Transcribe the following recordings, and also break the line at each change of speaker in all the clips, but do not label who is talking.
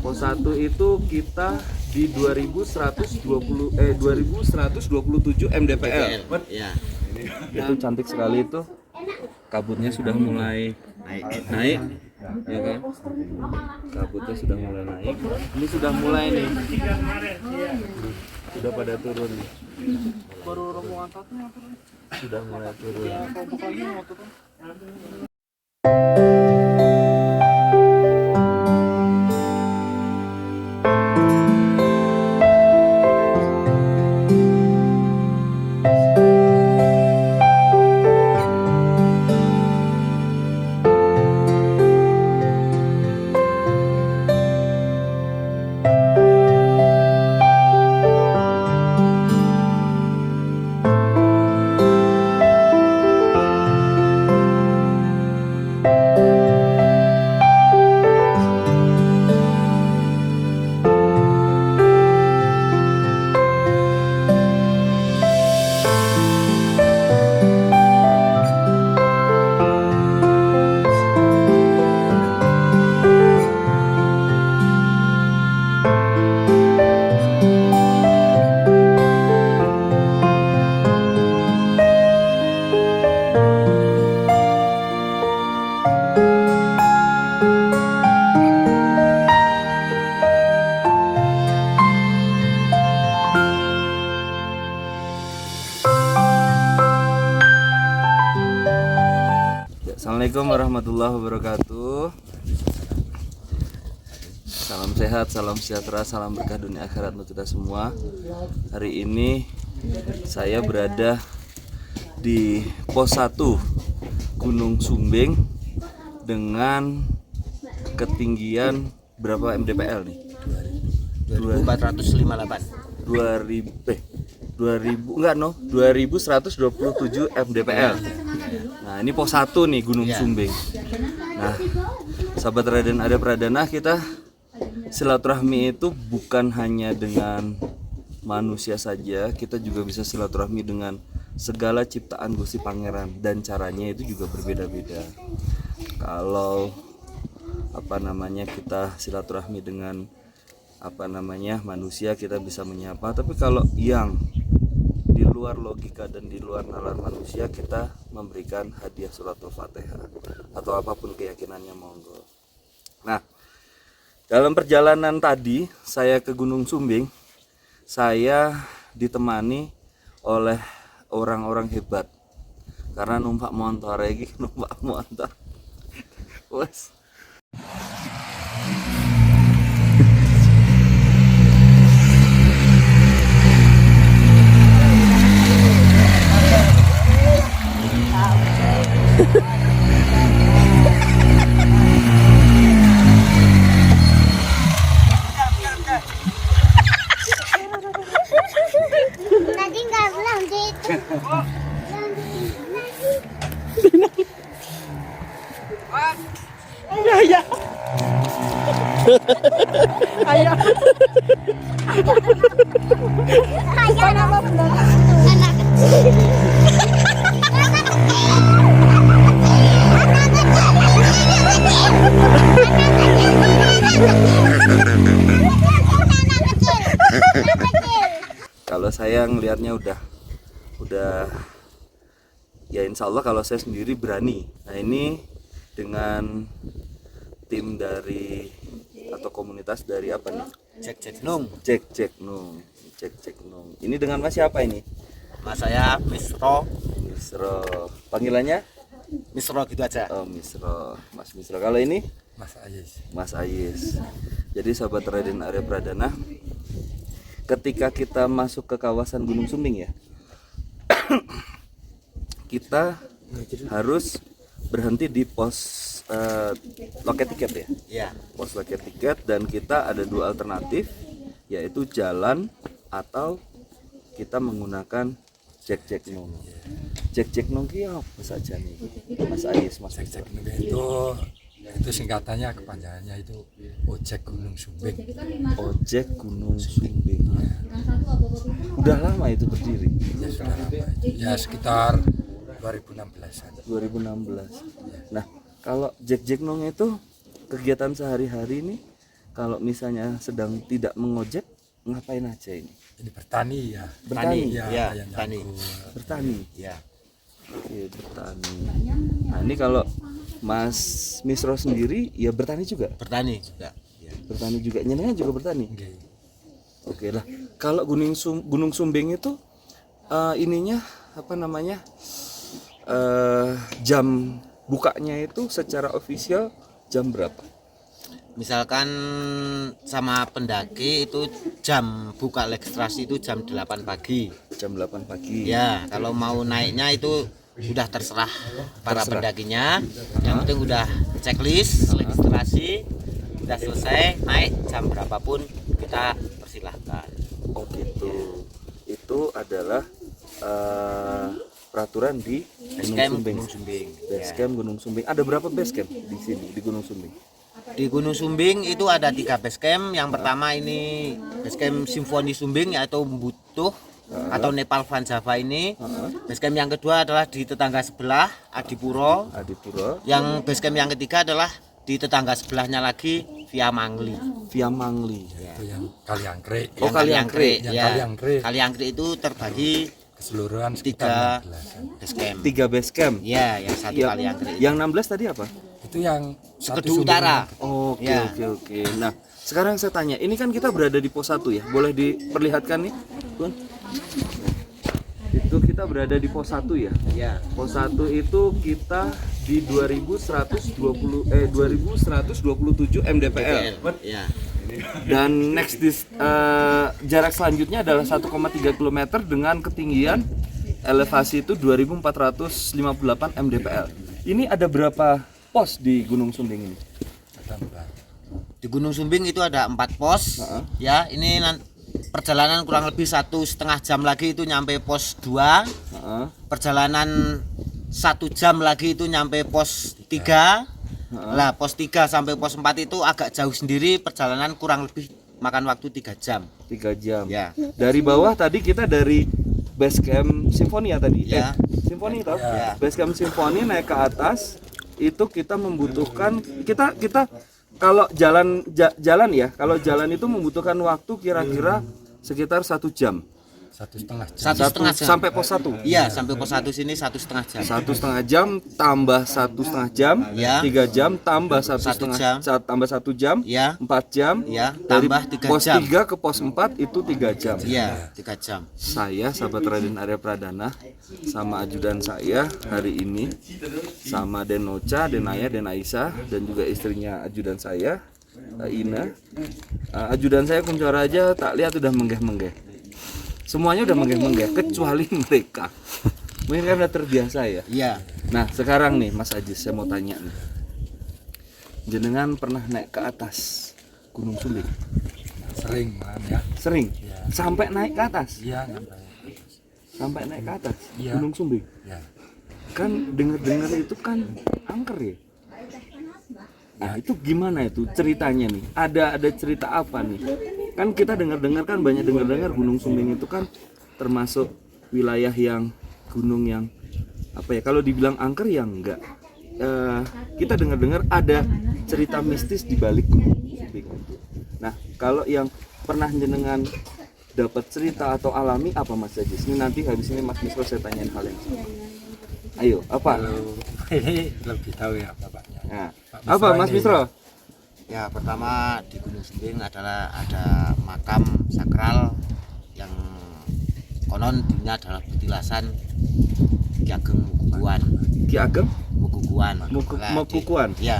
Pos 1 itu kita di 2127 mdpl.
Ya.
Itu cantik sekali itu. Kabutnya sudah mulai naik, ya kan? Kabutnya sudah mulai naik. Ini sudah mulai nih. Sudah pada turun nih. Sudah mulai turun. Assalamualaikum warahmatullahi wabarakatuh. Salam sehat, salam sejahtera, salam berkah dunia akhirat untuk kita semua. Hari ini saya berada di Pos 1 Gunung Sumbing dengan ketinggian berapa mdpl nih?
2458.
2127 mdpl. Nah, ini Pos 1 nih Gunung Sumbing. Nah, sahabat Raden Arya Pradana, kita silaturahmi itu bukan hanya dengan manusia saja, kita juga bisa silaturahmi dengan segala ciptaan Gusti Pangeran, dan caranya itu juga berbeda-beda. Kalau kita silaturahmi dengan manusia, kita bisa menyapa, tapi kalau yang di luar logika dan di luar nalar manusia, kita memberikan hadiah suratul Fatihah atau apapun keyakinannya, monggo. Nah, dalam perjalanan tadi saya ke Gunung Sumbing, saya ditemani oleh orang-orang hebat karena numpak motor lagi, numpak motor. Wes.
Tadi nggak bilang gitu.
Ya. Ayah.
Anak kecil.
Kalau saya ngelihatnya udah ya, insya Allah kalau saya sendiri berani. Nah, ini dengan tim dari atau komunitas dari apa nih?
Cek Nung.
Cek Nung. Ini dengan Mas siapa ini?
Mas saya Misro.
Panggilannya
Misro gitu aja.
Oh, Misro. Mas Misro. Kalau ini Mas Ayis. Jadi sahabat Raden Arya Pradana, ketika kita masuk ke kawasan Gunung Sumbing ya, kita harus berhenti di pos loket tiket ya.
Iya.
Pos loket tiket, dan kita ada dua alternatif, yaitu jalan atau kita menggunakan cek nung. Cek nung ki apa saja nih, Mas Ayis, Mas
Cek itu singkatannya, kepanjangannya itu Ojek Gunung Sumbing.
Ojek Gunung Sumbing. Udah lama itu berdiri?
Ya sudah lama itu. Ya sekitar 2016-an.
2016. Nah, kalau Cek nung itu kegiatan sehari-hari ini kalau misalnya sedang tidak mengojek ngapain aja ini?
Ini bertani ya.
Bertani.
Ya,
Ya,
yang
bertani.
nyangkut.
Bertani.
Ya.
Oke, bertani. Nah, ini kalau Mas Misro sendiri ya bertani juga.
Bertani juga. Ya.
Bertani juga. Nyenengan juga bertani.
Nggih.
Oke lah. Kalau Gunung Sumbing itu ininya apa namanya? Jam bukanya itu secara ofisial jam berapa?
Misalkan sama pendaki itu jam buka registrasi itu jam 8 pagi.
Jam 8 pagi.
Ya, kalau mau naiknya itu udah terserah para pendakinya. Yang penting udah checklist registrasi, udah selesai naik jam berapapun kita persilahkan.
Oh gitu. Itu adalah peraturan di
Basecamp
Gunung
Gunung
Sumbing.
Sumbing.
Basecamp Gunung Sumbing. Ada berapa basecamp di sini di Gunung Sumbing?
Di Gunung Sumbing itu ada 3 basecamp. Yang pertama ini basecamp Simfoni Sumbing yaitu Butuh atau Nepal Van Java ini. Basecamp yang kedua adalah di tetangga sebelah Adipuro.
Adipuro.
Yang basecamp yang ketiga adalah di tetangga sebelahnya lagi Via Mangli.
Via Mangli.
Itu yang Kaliangkrik.
Oh, Kaliangkrik.
Yang
Ya.
Kaliangkrik.
Kaliangkrik itu terbagi
Keseluruhan
3
sekitar 16.
basecamp.
3 basecamp.
Ya, yang satu
Yang,
Kaliangkrik.
yang 16 tadi apa?
Itu yang satu
Sekedu Utara.
Oke,
Ya.
oke. Nah, sekarang saya tanya, ini kan kita berada di pos 1 ya. Boleh diperlihatkan nih, Bun? Itu kita berada di pos 1 ya.
Ya.
Pos 1 itu kita di 2127 mdpl.
Ya.
Dan next jarak selanjutnya adalah 1,3 km dengan ketinggian elevasi itu 2458 mdpl. Ini ada berapa pos di Gunung Sumbing ini?
Di Gunung Sumbing itu ada 4 pos. Ya, ini perjalanan kurang lebih 1,5 jam lagi itu nyampe pos 2.
Heeh.
Perjalanan 1 jam lagi itu nyampe pos 3. Lah pos 3 sampai pos 4 itu agak jauh sendiri, perjalanan kurang lebih makan waktu 3 jam.
3 jam.
Ya.
Dari bawah tadi kita dari Basecamp Simfoni ya tadi.
Ya.
Simfoni toh.
Ya.
Basecamp Simfoni naik ke atas itu kita membutuhkan kita kalau jalan ya, kalau jalan itu membutuhkan waktu kira-kira sekitar 1 jam.
1,5 jam.
1,5 jam.
Sampai pos 1.
Iya, sampai pos 1 sini 1,5 jam.
1,5 jam tambah 1,5 jam,
Ya.
3 jam tambah
1
1,5
jam.
tambah 1 jam,
Ya.
4 jam.
Ya,
Dari
tambah 3
pos
jam.
3 ke pos 4 itu 3 jam.
Iya, 3 jam.
Saya sahabat Raden Arya Pradana sama ajudan saya hari ini sama Denoca, Denaya, Denaisyah dan juga istrinya ajudan saya Ina. Ajudan saya Kuncor aja tak lihat udah menggeh-menggeh. Semuanya udah menggeh-menggeh kecuali mereka. Mungkin karena terbiasa ya.
Iya.
Nah sekarang nih Mas Ajis saya mau tanya nih. Jenengan pernah naik ke atas Gunung Sumbing?
Sering man ya.
Sering?
Ya.
Sampai naik ke atas?
Iya sampai.
Sampai naik ke atas
Iya.
Gunung Sumbing?
Ya.
Kan dengar-dengar itu kan angker ya. Nah itu gimana itu ceritanya nih? Ada cerita apa nih? Kan kita dengar-dengar kan banyak dengar-dengar Gunung Sumbing itu kan termasuk wilayah yang gunung yang apa ya? Kalau dibilang angker ya enggak. Kita dengar-dengar ada cerita mistis di balik Gunung Sumbing itu. Nah kalau yang pernah jenengan dapat cerita atau alami apa Mas Ajis? Ini nanti habis ini Mas Misro saya tanyain hal yang sama. Ayo apa?
Kalau ini lebih tahu ya bapaknya.
Nah,
Pak
apa
Misro
Mas
ini.
Misro?
Ya, pertama di Gunung Sumbing adalah ada makam sakral yang konon dulunya adalah petilasan Ki Ageng Mukukuwan.
Ki Ageng
Mukukuwan.
Mukukuwan.
Ya,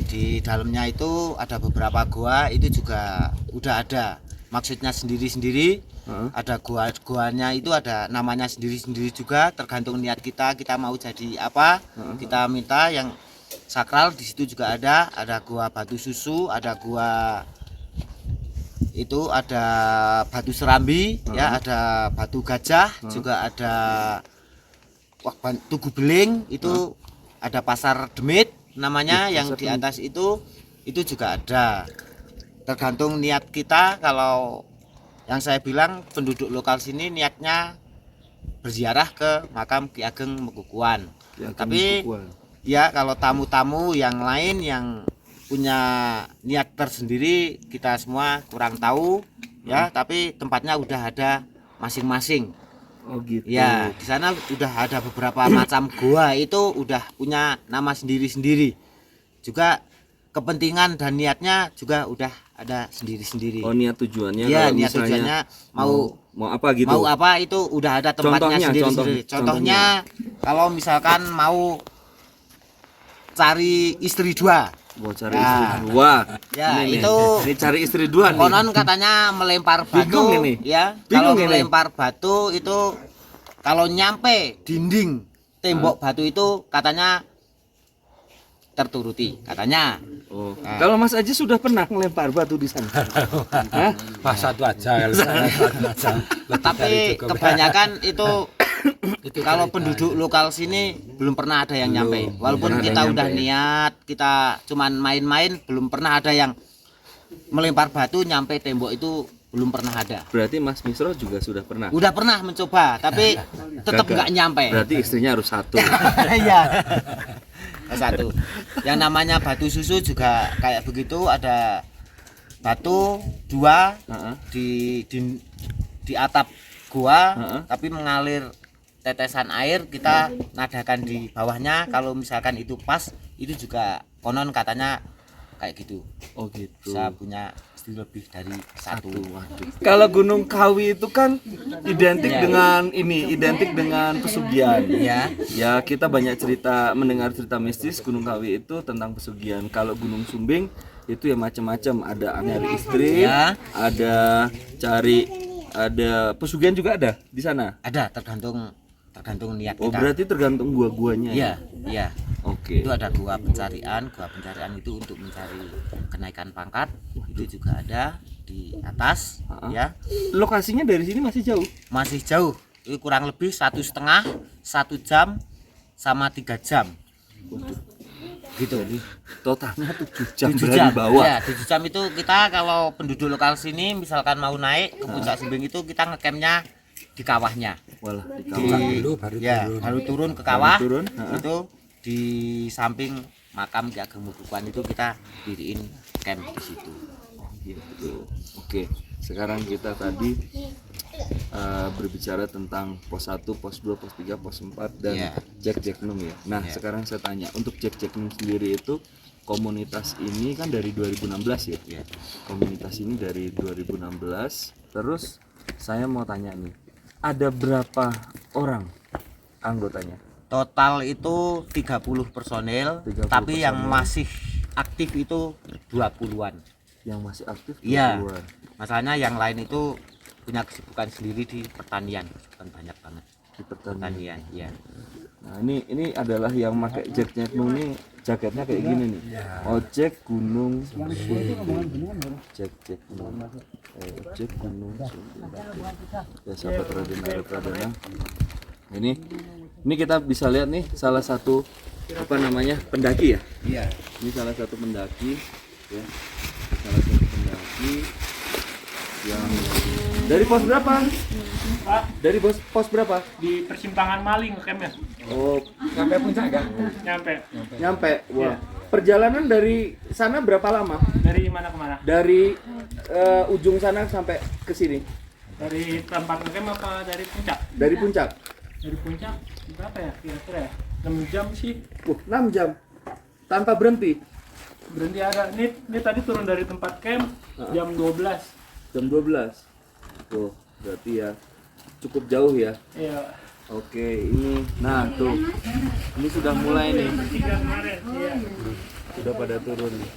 di dalamnya itu ada beberapa goa, itu juga udah ada maksudnya sendiri-sendiri. Ada goanya itu ada namanya sendiri-sendiri juga, tergantung niat kita mau jadi apa. Kita minta yang sakral. Di situ juga ada gua batu susu, ada gua itu ada batu serambi, ya ada batu gajah, juga ada tugu beling, itu ada pasar demit namanya, yang di atas itu juga ada. Tergantung niat kita. Kalau yang saya bilang penduduk lokal sini niatnya berziarah ke makam Ki Ageng Mukukuwan. Tapi ya kalau tamu-tamu yang lain yang punya niat tersendiri, kita semua kurang tahu ya, tapi tempatnya udah ada masing-masing.
Oh gitu.
Ya, di sana udah ada beberapa macam goa itu udah punya nama sendiri-sendiri. Juga kepentingan dan niatnya juga udah ada sendiri-sendiri.
Oh, niat tujuannya
Ya,
kalau
niat
misalnya
tujuannya
mau apa gitu.
mau apa itu udah ada tempatnya sendiri-sendiri.
contohnya.
Contohnya kalau misalkan mau cari istri dua.
Mau cari
Ya.
istri dua.
Ya,
Ini nih.
itu
Ini cari istri dua nih.
konon katanya melempar batu.
Bingung ini.
Ya,
Bingung
kalau
ini.
melempar batu itu kalau nyampe dinding tembok batu itu katanya terturuti katanya.
Oh.
Nah.
Kalau Mas Aji sudah pernah ngelempar batu di sana? Hah?
Pas satu aja kalau saya satu aja. Lebih dari
Tapi
cukup.
kebanyakan itu
Itu
kalau
cerita.
penduduk lokal sini belum pernah ada yang nyampe. Walaupun
pernah ada
kita
yang
udah
nyampe,
niat, kita cuman main-main, belum pernah ada yang melempar batu nyampe tembok itu, belum pernah ada.
Berarti Mas Misro juga sudah pernah.
Udah pernah mencoba, tapi tetap
Gagal.
nggak nyampe.
Berarti istrinya harus satu.
Iya. Satu. Yang namanya batu susu juga kayak begitu, ada batu dua
Heeh.
di atap gua,
Heeh.
tapi mengalir tetesan air, kita ngadakan di bawahnya. Kalau misalkan itu pas, itu juga konon katanya kayak gitu.
Oh gitu.
Bisa punya istri lebih dari satu.
Waduh. Kalau Gunung Kawi itu kan identik
Ya.
dengan ini, identik dengan pesugihan.
Ya.
Ya, kita banyak cerita, mendengar cerita mistis Gunung Kawi itu tentang pesugihan. Kalau Gunung Sumbing itu ya macam-macam, ada nyari istri,
Ya.
ada pesugihan juga ada di sana.
Ada, tergantung niat
Oh,
kita.
berarti tergantung gua-guanya.
Iya, iya.
Oke.
Itu ada gua pencarian itu untuk mencari kenaikan pangkat, itu juga ada di atas.
Ha-ha.
Ya,
Lokasinya dari sini masih jauh.
masih jauh, itu kurang lebih 1,5 1 jam sama 3 jam gitu.
Totalnya 7 jam
7
dari
jam
bawah.
ya, 7 jam itu kita kalau penduduk lokal sini misalkan mau naik ke puncak Sumbing itu kita ngecampnya di kawahnya.
Walah, di
Di-
kawah.
dulu baru
ya,
turun.
baru turun ke kawah.
Baru turun, ha-ha.
Itu di samping makam Ki Ageng Mubukuan itu kita diriin camp di situ.
Gitu. Oke, sekarang kita tadi berbicara tentang pos 1, pos 2, pos 3, pos 4 dan
Iya.
Jack Num ya. Nah,
Iya.
sekarang saya tanya, untuk Jack Num sendiri itu komunitas ini kan dari 2016 ya.
Ya.
Komunitas ini dari 2016. Terus saya mau tanya nih, ada berapa orang anggotanya?
Total itu 30 personel,
30
tapi yang
personel.
masih aktif itu 20-an.
Yang masih aktif
Iya.
20-an.
Masalahnya yang lain itu punya kesibukan sendiri di pertanian, kesibukan banyak banget
Di pertanian.
pertanian, ya.
Nah, ini adalah yang pakai Jack Num ini jaketnya kayak gini nih. Ojek Gunung Sumbing. Jack Num. Ojek Gunung Sumbing. Ya, sahabat Pradana. Ini kita bisa lihat nih salah satu apa namanya pendaki ya.
Iya.
Ini salah satu pendaki ya. Salah satu pendaki yang dari pos berapa? Dari pos berapa?
Di persimpangan Maling campnya
Oh,
Sampai puncak enggak?
nyampe
nyampe. Wah. Perjalanan dari sana berapa lama?
dari mana ke mana?
Dari ujung sana sampai ke sini.
Dari tempat ngecamp apa dari puncak?
Dari puncak.
Dari puncak berapa ya kira-kira ya? 6 jam sih.
6 jam. Tanpa berhenti.
Berhenti ada. Ini tadi turun dari tempat camp jam 12.
Jam 12. Tuh, berarti ya cukup jauh ya.
Iya.
Oke, ini nah tuh. Ini sudah mulai nih.
3 kemarin. Iya.
Sudah pada turun nih.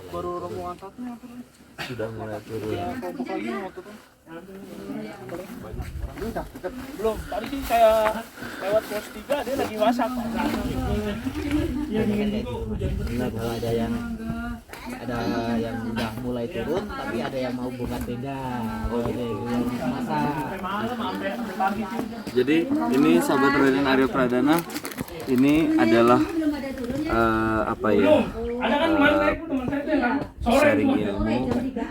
Baru rombongan satu yang turun.
Sudah mulai turun.
Belum. Tadi sih saya lewat pos 3 dia lagi masak.
Nah, kalau ada yang udah mulai turun, tapi ada yang mau buka tenda, ada yang masak.
Sampai malam sampai pagi sih.
Jadi ini sahabat Raden Aryo Pradana, ini adalah apa ya?
Ada kan kemarin saya ikut teman saya tuh yang sore
Sharing
itu.
ilmu.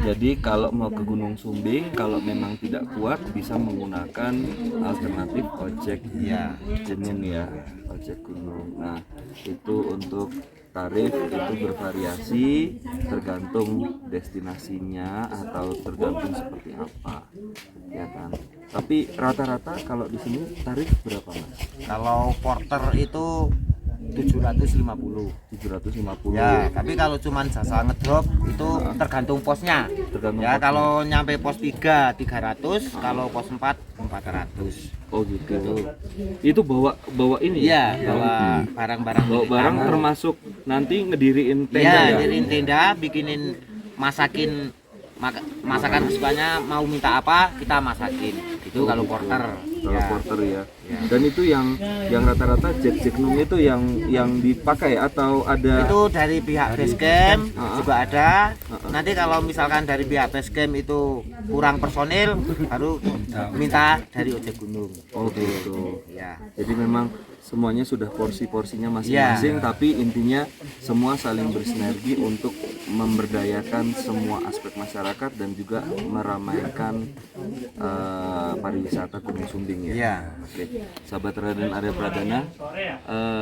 Jadi kalau mau ke Gunung Sumbing, kalau memang tidak kuat bisa menggunakan alternatif ojek
Iya.
jenin ya, ojek gunung. Nah itu untuk tarif itu bervariasi tergantung destinasinya atau tergantung seperti apa, ya kan. Tapi rata-rata kalau di sini tarif berapa Mas?
Kalau porter itu 750.
750.
Ya, tapi kalau cuman jasa ngedrop itu tergantung posnya.
Tergantung
Ya,
posnya.
kalau nyampe pos 3 300, kalau pos 4 400.
Oh gitu. Itu bawa ini
Iya,
ya?
bawa barang-barang.
Bawa barang termasuk nanti ngediriin tenda
Iya,
ya?
diriin tenda, bikinin masakan kesukaannya, mau minta apa kita masakin. Itu kalau porter.
Kalau
Ya.
porter ya. Dan itu yang rata-rata Jack Nung itu yang dipakai atau ada
Itu dari pihak base camp juga ada. Nanti kalau misalkan dari pihak base camp itu kurang personil, baru minta dari ojek gunung.
Oh gitu.
Ya.
Jadi memang semuanya sudah porsi-porsinya masing-masing, tapi intinya semua saling bersinergi untuk memberdayakan semua aspek masyarakat dan juga meramaikan pariwisata Gunung Sumbing ya.
Iya.
Oke, sahabat Raden Arya Pradana,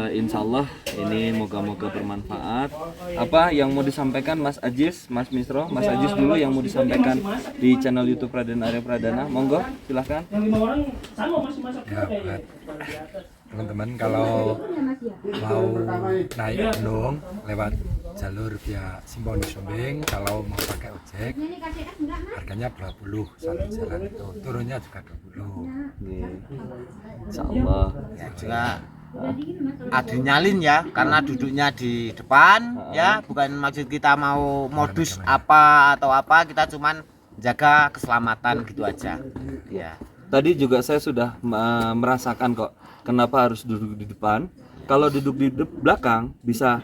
insya Allah ini moga-moga bermanfaat. Apa yang mau disampaikan Mas Ajis, Mas Misro, Mas Ajis dulu yang mau disampaikan di channel YouTube Raden Arya Pradana, monggo silahkan.
Yang 5 orang sama masih masak
Ya,
juga ya.
buat teman-teman kalau mau naik gunung lewat jalur via Simponi Sumbing, kalau mau pakai ojek harganya 20 satu jalan, itu turunnya juga 20.
Insya Allah.
Ya, juga adrenalin ya, karena duduknya di depan ya, bukan maksud kita mau modus apa atau apa, kita cuman jaga keselamatan gitu aja. Ya.
Tadi juga saya sudah merasakan kok kenapa harus duduk di depan. Kalau duduk di belakang bisa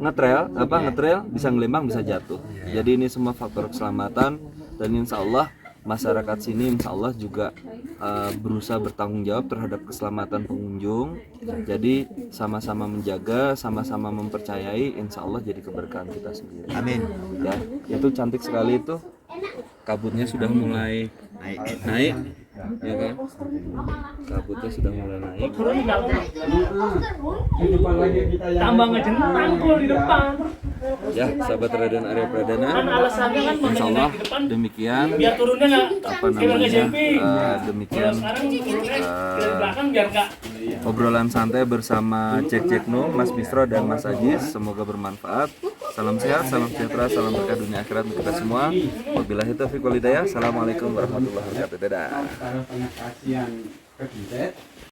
ngetrail, bisa ngelempang, bisa jatuh. Jadi ini semua faktor keselamatan, dan insya Allah masyarakat sini insya Allah juga berusaha bertanggung jawab terhadap keselamatan pengunjung. Jadi sama-sama menjaga, sama-sama mempercayai, insya Allah jadi keberkahan kita sendiri.
Amin.
Ya, itu cantik sekali itu. Kabutnya sudah mulai naik, ya kan? Kabutnya sudah mulai naik.
Turun di belakang. Tambah ngejentang kalau di depan.
Ya, sahabat Raden Arya Pradana,
Kan alasannya kan
insya Allah
di depan
demikian
biar turunnya nggak
apa
kayak
namanya
jumping.
demikian
Sekarang turunnya di belakang biar nggak
obrolan santai bersama Jack Nung, Mas Bistro dan Mas Ajis. Semoga bermanfaat. Salam sehat, salam sejahtera, salam berkah dunia akhirat untuk kita semua. Wabillahi taufiq wal hidayah. Assalamualaikum warahmatullahi wabarakatuh. Dadah.
Para pengasian kebidet